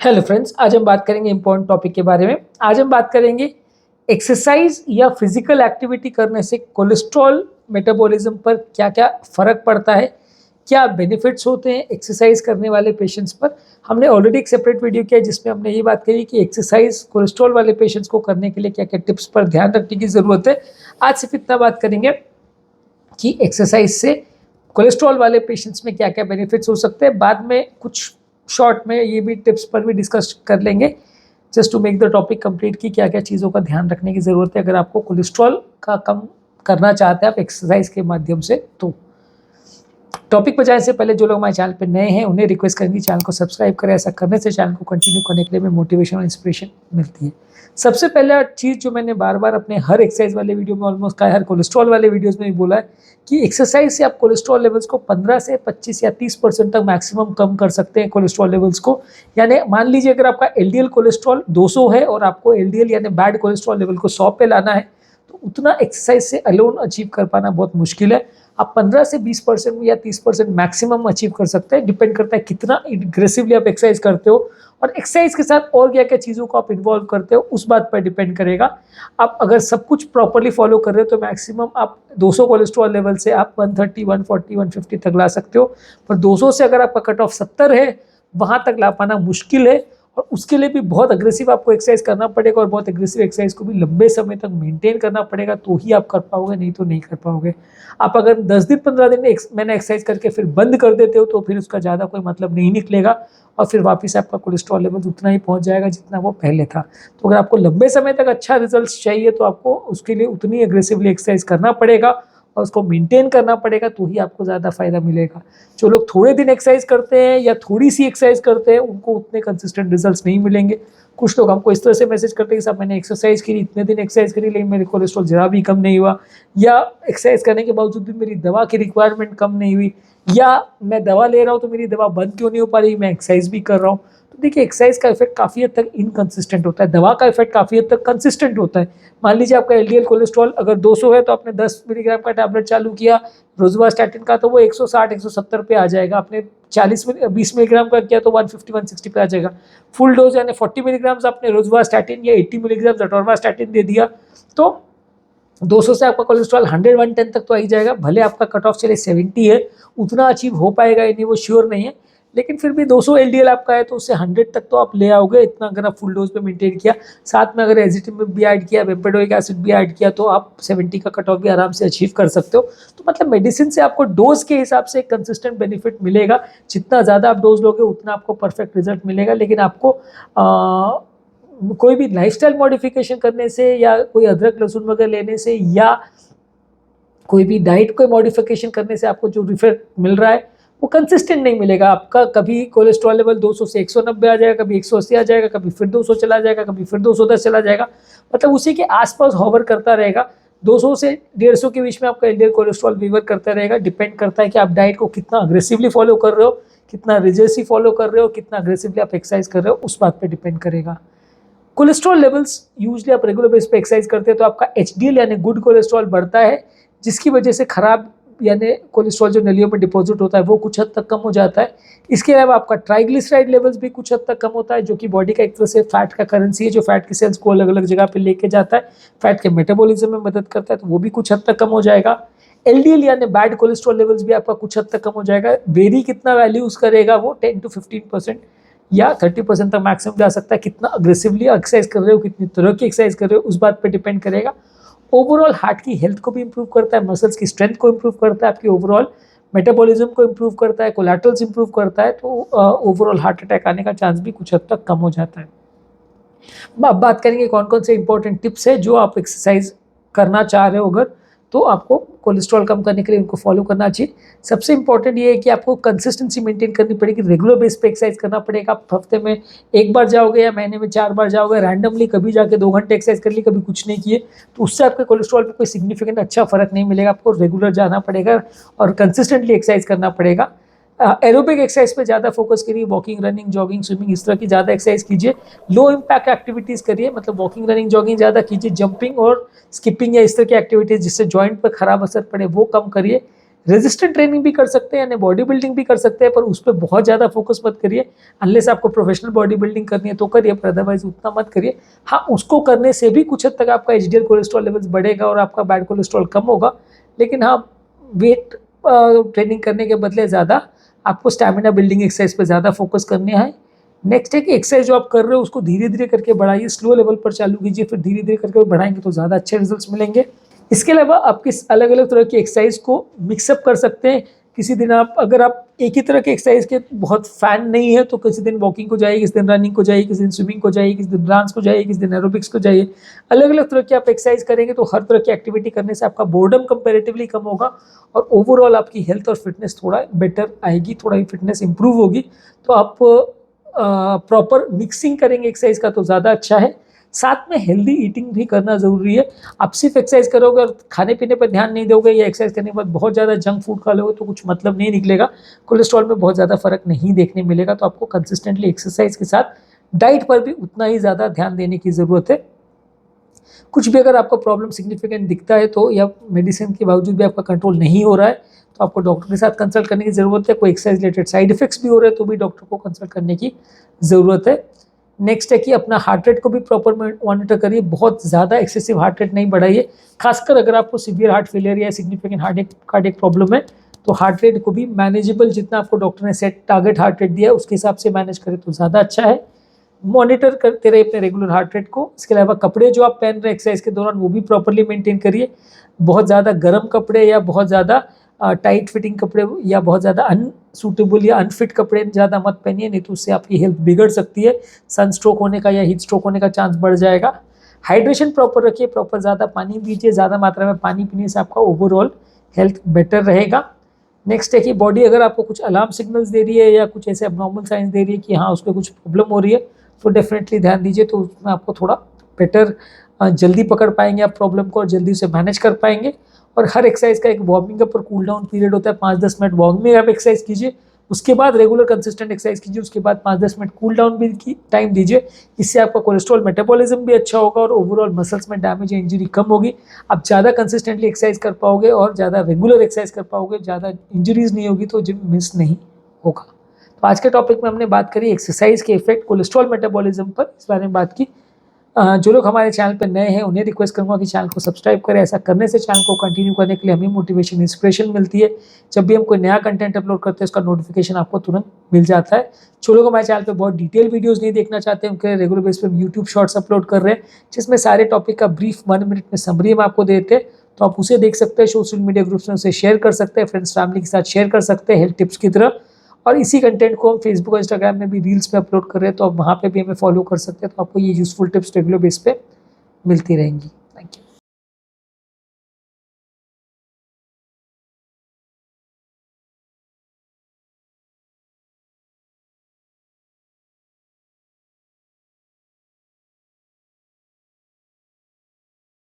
Hello friends, आज हम बात करेंगे इम्पोर्टेंट टॉपिक के बारे में। आज हम बात करेंगे एक्सरसाइज या फिजिकल एक्टिविटी करने से कोलेस्ट्रॉल मेटाबॉलिज्म पर क्या क्या फ़र्क पड़ता है, क्या बेनिफिट्स होते हैं एक्सरसाइज करने वाले पेशेंट्स पर। हमने ऑलरेडी एक सेपरेट वीडियो किया जिसमें हमने ये बात करी कि एक्सरसाइज कोलेस्ट्रॉल वाले पेशेंट्स को करने के लिए क्या क्या टिप्स पर ध्यान रखने की ज़रूरत है। आज सिर्फ इतना बात करेंगे कि एक्सरसाइज से कोलेस्ट्रॉल वाले पेशेंट्स में क्या क्या बेनिफिट्स हो सकते हैं। बाद में कुछ शॉर्ट में ये भी टिप्स पर भी डिस्कस कर लेंगे, just to make the topic complete कि क्या क्या चीज़ों का ध्यान रखने की ज़रूरत है अगर आपको कोलेस्ट्रॉल का कम करना चाहते हैं आप एक्सरसाइज के माध्यम से। तो टॉपिक पर जाने से पहले जो लोग हमारे चैनल पर नए हैं उन्हें रिक्वेस्ट करेंगे चैनल को सब्सक्राइब करें। ऐसा करने से चैनल को कंटिन्यू करने के लिए हमें मोटिवेशन और इंस्पिरेशन मिलती है। सबसे पहला चीज़ जो मैंने बार बार अपने हर एक्सरसाइज वाले वीडियो में ऑलमोस्ट कहा है, हर कोलेस्ट्रॉल वाले वीडियोस में भी बोला है कि एक्सरसाइज से आप कोलेस्ट्रॉल लेवल्स को 15 से 25 या 30% तक मैक्सिमम कम कर सकते हैं कोलेस्ट्रॉल लेवल्स को। यानी मान लीजिए अगर आपका एलडीएल कोलेस्ट्रॉल 200 है और आपको एलडीएल यानी बैड कोलेस्ट्रॉल लेवल को 100 पे लाना है, तो उतना एक्सरसाइज से अलोन अचीव कर पाना बहुत मुश्किल है। आप 15 से 20% या 30% मैक्सिमम अचीव कर सकते हैं। डिपेंड करता है कितना एग्रेसिवली आप एक्सरसाइज करते हो और एक्सरसाइज के साथ और क्या क्या चीज़ों को आप इन्वॉल्व करते हो उस बात पर डिपेंड करेगा। आप अगर सब कुछ प्रॉपरली फॉलो कर रहे हो तो मैक्सिमम आप 200 कोलेस्ट्रॉल लेवल से आप 130, 140, 150 तक ला सकते हो। पर 200 से अगर आपका कट ऑफ 70 है, वहाँ तक ला पाना मुश्किल है और उसके लिए भी बहुत अग्रेसिव आपको एक्सरसाइज करना पड़ेगा और बहुत अग्रेसिव एक्सरसाइज को भी लंबे समय तक मेंटेन करना पड़ेगा, तो ही आप कर पाओगे, नहीं तो नहीं कर पाओगे। आप अगर 10 दिन 15 दिन मैंने एक्सरसाइज करके फिर बंद कर देते हो तो फिर उसका ज़्यादा कोई मतलब नहीं निकलेगा और फिर वापस आपका कोलेस्ट्रॉल लेवल उतना ही पहुंच जाएगा जितना वो पहले था। तो अगर आपको लंबे समय तक अच्छा रिजल्ट चाहिए तो आपको उसके लिए उतनी अग्रेसिवली एक्सरसाइज करना पड़ेगा और उसको मेंटेन करना पड़ेगा, तो ही आपको ज़्यादा फायदा मिलेगा। जो लोग थोड़े दिन एक्सरसाइज करते हैं या थोड़ी सी एक्सरसाइज करते हैं उनको उतने कंसिस्टेंट रिजल्ट्स नहीं मिलेंगे। कुछ लोग हमको इस तरह से मैसेज करते हैं कि साहब मैंने एक्सरसाइज करी, इतने दिन एक्सरसाइज करी लेकिन मेरे कोलेस्ट्रॉल जरा भी कम नहीं हुआ, या एक्सरसाइज करने के बावजूद भी मेरी दवा की रिक्वायरमेंट कम नहीं हुई, या मैं दवा ले रहा हूँ तो मेरी दवा बंद क्यों नहीं हो पा रही, मैं एक्सरसाइज भी कर रहा हूँ। तो देखिए एक्सरसाइज का इफेक्ट काफ़ी हद तक इनकंसिस्टेंट होता है, दवा का इफेक्ट काफ़ी हद तक कंसिस्टेंट होता है। मान लीजिए आपका एलडीएल कोलेस्ट्रॉल अगर 200 है तो आपने 10 मिलीग्राम का टैबलेट चालू किया रोजुवास्टैटिन का, तो वो 160 170 पे आ जाएगा। आपने 20 मिलीग्राम का किया तो 150 160 पे आ जाएगा। फुल डोज यानी 40 मिलीग्राम आपने रोजुवास्टैटिन या 80 मिलीग्राम अटोरवास्टैटिन दे दिया तो 200 से आपका कोलेस्ट्रॉल 100 110 तक तो आ ही जाएगा। भले आपका कट ऑफ चले 70 है, उतना अचीव हो पाएगा या नहीं वो श्योर नहीं है, लेकिन फिर भी 200 एलडीएल आपका है तो उससे 100 तक तो आप ले आओगे, इतना अगर आप फुल डोज पे मेंटेन किया। साथ में अगर एजिटिमिब भी ऐड किया, बेम्पेडोइक एसिड भी ऐड किया तो आप 70 का कट ऑफ भी आराम से अचीव कर सकते हो। तो मतलब मेडिसिन से आपको डोज के हिसाब से कंसिस्टेंट बेनिफिट मिलेगा। जितना ज़्यादा आप डोज लोगे उतना आपको परफेक्ट रिजल्ट मिलेगा। लेकिन आपको कोई भी लाइफस्टाइल मॉडिफिकेशन करने से या कोई अदरक लहसुन वगैरह लेने से या कोई भी डाइट को मॉडिफिकेशन करने से आपको जो इफेक्ट मिल रहा है वो कंसिस्टेंट नहीं मिलेगा। आपका कभी कोलेस्ट्रॉल लेवल 200 से 190 आ जाएगा, कभी 180 आ जाएगा, कभी फिर 200 चला जाएगा, कभी फिर 210 चला जाएगा, मतलब उसी के आसपास होवर करता रहेगा। 200 से 150 के बीच में आपका एलडीएल कोलेस्ट्रॉल वीवर करता रहेगा। डिपेंड करता है कि आप डाइट को कितना अग्रेसिवली फॉलो कर रहे हो, कितना रिजिडली फॉलो कर रहे हो, कितना अग्रेसिवली आप एक्सरसाइज कर रहे हो, उस बात पर डिपेंड करेगा। कोलेस्ट्रॉल लेवल्स यूजली आप रेगुलर बेस पे एक्सरसाइज करते हैं तो आपका एचडीएल यानी गुड कोलेस्ट्रॉल बढ़ता है, जिसकी वजह से खराब यानी कोलेस्ट्रॉल जो नलियों में डिपॉजिट होता है वो कुछ हद तक कम हो जाता है। इसके अलावा आपका ट्राइग्लिसराइड लेवल्स भी कुछ हद तक कम होता है, जो कि बॉडी का एक तरह से फैट का करेंसी है, जो फैट की सेल्स को अलग अलग जगह पे लेके जाता है, फैट के मेटाबॉलिज्म में मदद करता है, तो वो भी कुछ हद तक कम हो जाएगा। एलडीएल यानी बैड कोलेस्ट्रॉल लेवल्स भी आपका कुछ हद तक कम हो जाएगा। वेरी कितना वैल्यूज करेगा वो 10 to 15% या 30% तक मैक्सिमम जा सकता है। कितना अग्रेसिवली एक्सरसाइज कर रहे हो, कितनी तरह की एक्सरसाइज कर रहे हो, उस बात पे डिपेंड करेगा। ओवरऑल हार्ट की हेल्थ को भी इंप्रूव करता है, मसल्स की स्ट्रेंथ को इंप्रूव करता है, आपकी ओवरऑल मेटाबॉलिज्म को इंप्रूव करता है, कोलेस्ट्रॉल्स इंप्रूव करता है, तो ओवरऑल हार्ट अटैक आने का चांस भी कुछ हद तक कम हो जाता है। अब बात करेंगे कौन कौन से इंपॉर्टेंट टिप्स है जो आप एक्सरसाइज करना चाह रहे हो अगर, तो आपको कोलेस्ट्रॉल कम करने के लिए उनको फॉलो करना चाहिए। सबसे इंपॉर्टेंट ये है कि आपको कंसिस्टेंसी मेंटेन करनी पड़ेगी, रेगुलर बेस पे एक्सरसाइज करना पड़ेगा। आप हफ्ते में एक बार जाओगे या महीने में 4 बार जाओगे, रैंडमली कभी जाके 2 घंटे एक्सरसाइज कर ली, कभी कुछ नहीं किए, तो उससे आपके कोलेस्ट्रॉल पे कोई सिग्निफिकेंट अच्छा फर्क नहीं मिलेगा। आपको रेगुलर जाना पड़ेगा और कंसिस्टेंटली एक्सरसाइज करना पड़ेगा। एरोबिक एक्सरसाइज पे ज़्यादा फोकस करिए, वॉकिंग, रनिंग, जॉगिंग, स्विमिंग, इस तरह की ज़्यादा एक्सरसाइज कीजिए। लो इम्पैक्ट एक्टिविटीज़ करिए, मतलब वॉकिंग, रनिंग, जॉगिंग ज़्यादा कीजिए। जंपिंग और स्किपिंग या इस तरह की एक्टिविटीज़ जिससे जॉइंट पर खराब असर पड़े वो कम करिए। रेजिस्टेंट ट्रेनिंग भी कर सकते हैं यानी बॉडी बिल्डिंग भी कर सकते हैं, पर उस पर बहुत ज़्यादा फोकस मत करिए। अनलेस आपको प्रोफेशनल बॉडी बिल्डिंग करनी है तो करिए, पर अदरवाइज उतना मत करिए। हाँ, उसको करने से भी कुछ हद तक आपका एचडीएल कोलेस्ट्रॉल लेवल्स बढ़ेगा और आपका बैड कोलेस्ट्रॉल कम होगा, लेकिन हाँ, वेट ट्रेनिंग करने के बदले ज़्यादा आपको स्टैमिना बिल्डिंग एक्सरसाइज पर ज़्यादा फोकस करनी है। नेक्स्ट है कि एक्सरसाइज जो आप कर रहे हो उसको धीरे धीरे करके बढ़ाइए, स्लो लेवल पर चालू कीजिए, फिर धीरे धीरे करके बढ़ाएंगे तो ज़्यादा अच्छे रिजल्ट्स मिलेंगे। इसके अलावा आप किस अलग अलग तरह की एक्सरसाइज को मिक्सअप कर सकते हैं। किसी दिन आप, अगर आप एक ही तरह के एक्सरसाइज के बहुत फैन नहीं है तो किसी दिन वॉकिंग को जाइए, किसी दिन रनिंग को जाइए, किसी दिन स्विमिंग को जाइए, किसी दिन डांस को जाइए, किसी दिन एरोबिक्स को जाइए। अलग अलग तरह की आप एक्सरसाइज करेंगे तो हर तरह की एक्टिविटी करने से आपका बोर्डम कंपेरेटिवली कम होगा और ओवरऑल आपकी हेल्थ और फिटनेस थोड़ा बेटर आएगी, थोड़ा ही फिटनेस इंप्रूव होगी। तो आप प्रॉपर मिक्सिंग करेंगे एक्सरसाइज का तो ज़्यादा अच्छा है। साथ में हेल्दी ईटिंग भी करना ज़रूरी है। आप सिर्फ एक्सरसाइज करोगे और खाने पीने पर ध्यान नहीं दोगे या एक्सरसाइज करने के बाद बहुत ज़्यादा जंक फूड खा लोगे तो कुछ मतलब नहीं निकलेगा, कोलेस्ट्रॉल में बहुत ज़्यादा फर्क नहीं देखने मिलेगा। तो आपको कंसिस्टेंटली एक्सरसाइज के साथ डाइट पर भी उतना ही ज़्यादा ध्यान देने की ज़रूरत है। कुछ भी अगर आपको प्रॉब्लम सिग्निफिकेंट दिखता है तो, या मेडिसिन के बावजूद भी आपका कंट्रोल नहीं हो रहा है, तो आपको डॉक्टर के साथ कंसल्ट करने की ज़रूरत है। कोई एक्सरसाइज रिलेटेड साइड इफेक्ट्स भी हो रहे हैं तो भी डॉक्टर को कंसल्ट करने की ज़रूरत है। नेक्स्ट है कि अपना हार्ट रेट को भी प्रॉपर मॉनिटर करिए, बहुत ज़्यादा एक्सेसिव हार्ट रेट नहीं बढ़ाइए। खासकर अगर आपको सीवियर हार्ट फेलियर या सिग्निफिकेंट कार्डियक प्रॉब्लम है तो हार्ट रेट को भी मैनेजेबल, जितना आपको डॉक्टर ने सेट टारगेट हार्ट रेट दिया है उसके हिसाब से मैनेज करें तो ज़्यादा अच्छा है। मॉनिटर करते रहिए अपने रेगुलर हार्ट रेट को। इसके अलावा कपड़े जो आप पहन रहे हैं एक्सरसाइज के दौरान वो भी प्रॉपरली मेंटेन करिए। बहुत ज़्यादा गर्म कपड़े या बहुत ज़्यादा टाइट फिटिंग कपड़े या बहुत ज़्यादा अनसूटेबल या अनफिट कपड़े ज़्यादा मत पहनिए, नहीं तो उससे आपकी हेल्थ बिगड़ सकती है। सन स्ट्रोक होने का या हीट स्ट्रोक होने का चांस बढ़ जाएगा। हाइड्रेशन प्रॉपर रखिए, प्रॉपर ज़्यादा पानी पीजिए, ज़्यादा मात्रा में पानी पीने से आपका ओवरऑल हेल्थ बेटर रहेगा। नेक्स्ट है कि बॉडी अगर आपको कुछ अलार्म सिग्नल्स दे रही है या कुछ ऐसे अबनॉर्मल साइंस दे रही है कि हाँ उसमें कुछ प्रॉब्लम हो रही है तो डेफिनेटली ध्यान दीजिए, तो उसमें आपको थोड़ा बेटर जल्दी पकड़ पाएंगे आप प्रॉब्लम को और जल्दी उसे मैनेज कर पाएंगे। और हर एक्सरसाइज का एक वार्मिंग अप और कूल डाउन पीरियड होता है, 5-10 मिनट वार्मिंग अप एक्सरसाइज कीजिए, उसके बाद रेगुलर कंसिस्टेंट एक्सरसाइज कीजिए, उसके बाद 5-10 मिनट कूल डाउन भी की टाइम दीजिए। इससे आपका कोलेस्ट्रॉल मेटाबॉलिज्म भी अच्छा होगा और ओवरऑल मसल्स में डैमेज या इंजरी कम होगी। आप ज़्यादा कंसिस्टेंटली एक्सरसाइज कर पाओगे और ज़्यादा रेगुलर एक्सरसाइज कर पाओगे, ज़्यादा इंजरीज नहीं होगी, तो जिम मिस नहीं होगा। तो आज के टॉपिक में हमने बात करी एक्सरसाइज के इफेक्ट कोलेस्ट्रॉल मेटाबॉलिज्म पर, इस बारे में बात की। जो लोग हमारे चैनल पर नए हैं उन्हें रिक्वेस्ट करूंगा कि चैनल को सब्सक्राइब करें। ऐसा करने से चैनल को कंटिन्यू करने के लिए हमें मोटिवेशन, इंस्पिरेशन मिलती है। जब भी हम कोई नया कंटेंट अपलोड करते हैं उसका नोटिफिकेशन आपको तुरंत मिल जाता है। जो लोग हमारे चैनल पे बहुत डिटेल वीडियोस नहीं देखना चाहते हैं उनके रेगुलर बेस पे हम यूट्यूब शॉर्ट्स अपलोड कर रहे हैं, जिसमें सारे टॉपिक का ब्रीफ 1 मिनट में समरी हम आपको देते हैं, तो आप उसे देख सकते हैं। सोशल मीडिया ग्रुप्स में उसे शेयर कर सकते हैं, फ्रेंड्स फैमिली के साथ शेयर कर सकते हैं हेल्थ टिप्स की तरह। और इसी कंटेंट को हम फेसबुक और इंस्टाग्राम में भी रील्स में अपलोड कर रहे हैं, तो आप वहाँ पे भी हमें फॉलो कर सकते हैं, तो आपको ये यूजफुल टिप्स रेगुलर बेस पे मिलती रहेंगी।